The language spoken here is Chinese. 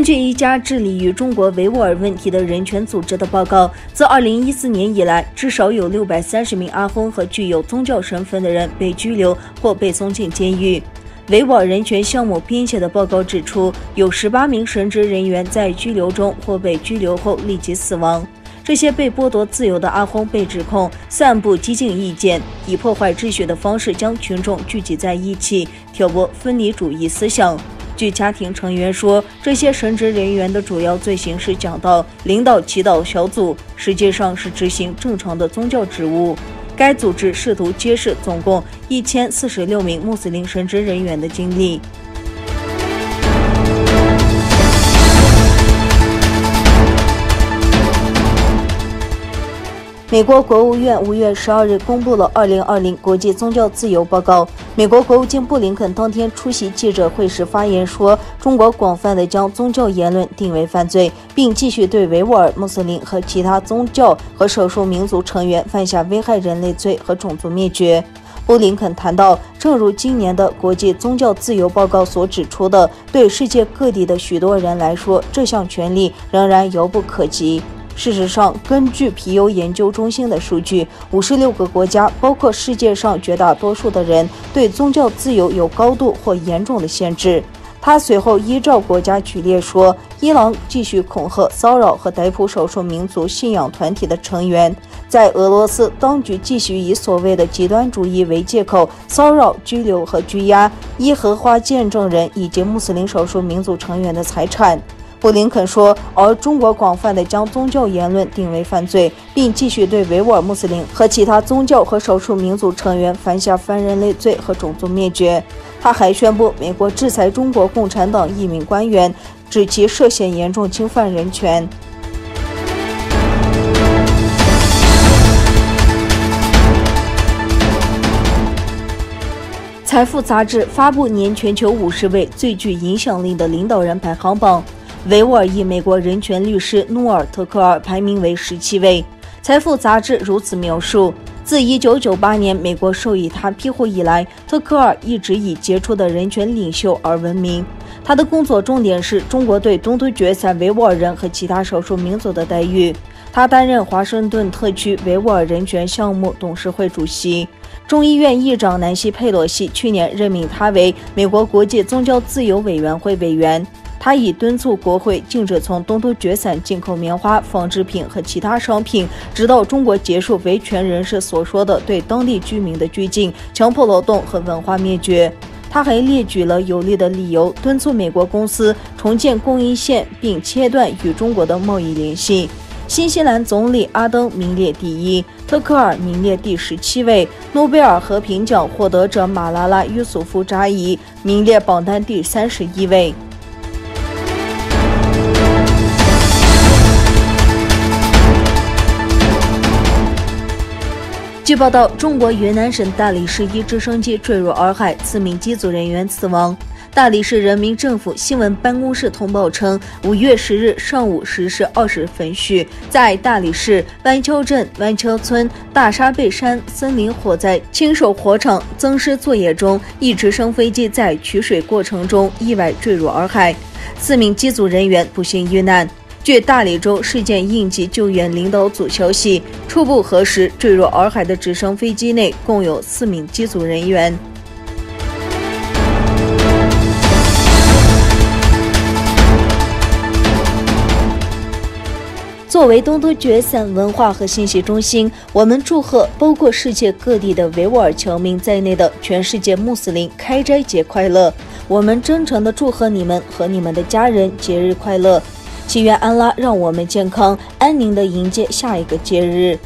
根据一家致力于中国维吾尔问题的人权组织的报告，自2014年以来，至少有630名阿訇和具有宗教身份的人被拘留或被送进监狱。维吾尔人权项目编写的报告指出，有18名神职人员在拘留中或被拘留后立即死亡。这些被剥夺自由的阿訇被指控散布激进意见，以破坏秩序的方式将群众聚集在一起，挑拨分离主义思想。据家庭成员说，这些神职人员的主要罪行是讲道、领导祈祷小组，实际上是执行正常的宗教职务。该组织试图揭示总共1046名穆斯林神职人员的经历。美国国务院5月12日公布了2020国际宗教自由报告。美国国务卿布林肯当天出席记者会时发言说，中国广泛地将宗教言论定为犯罪，并继续对维吾尔、穆斯林和其他宗教和少数民族成员犯下危害人类罪和种族灭绝。布林肯谈到，正如今年的国际宗教自由报告所指出的，对世界各地的许多人来说，这项权利仍然遥不可及。事实上，根据皮尤研究中心的数据，56个国家，包括世界上绝大多数的人，对宗教自由有高度或严重的限制。他随后依照国家举例说，伊朗继续恐吓、骚扰和逮捕少数民族信仰团体的成员；在俄罗斯，当局继续以所谓的极端主义为借口，骚扰、拘留和拘押耶和华见证人以及穆斯林少数民族成员的财产。布林肯说，而中国广泛地将宗教言论定为犯罪，并继续对维吾尔穆斯林和其他宗教和少数民族成员犯下反人类罪和种族灭绝。他还宣布，美国制裁中国共产党一名官员，指其涉嫌严重侵犯人权。财富杂志发布年全球50位最具影响力的领导人排行榜。维吾尔裔美国人权律师努尔·特克尔排名为17位。财富杂志如此描述：自1998年美国授予他庇护以来，特克尔一直以杰出的人权领袖而闻名。他的工作重点是中国对东突厥散维吾尔人和其他少数民族的待遇。他担任华盛顿特区维吾尔人权项目董事会主席。众议院议长南希·佩洛西去年任命他为美国国际宗教自由委员会委员。他已敦促国会禁止从东突厥散进口棉花、纺织品和其他商品，直到中国结束维权人士所说的对当地居民的拘禁、强迫劳动和文化灭绝。他还列举了有力的理由，敦促美国公司重建供应线并切断与中国的贸易联系。新西兰总理阿登名列第1，特克尔名列第17位。诺贝尔和平奖获得者马拉拉·约索夫扎伊名列榜单第31位。据报道，中国云南省大理市一直升机坠入洱海，4名机组人员死亡。大理市人民政府新闻办公室通报称，5月10日上午10时20分许，在大理市湾丘镇湾丘村大沙贝山森林火灾亲手火场增尸作业中，一直升飞机在取水过程中意外坠入洱海，4名机组人员不幸遇难。据大理州事件应急救援领导组消息，初步核实，坠入洱海的直升飞机内共有4名机组人员。作为东突厥散文化和信息中心，我们祝贺包括世界各地的维吾尔侨民在内的全世界穆斯林开斋节快乐！我们真诚地祝贺你们和你们的家人节日快乐！祈愿安拉让我们健康安宁地迎接下一个节日。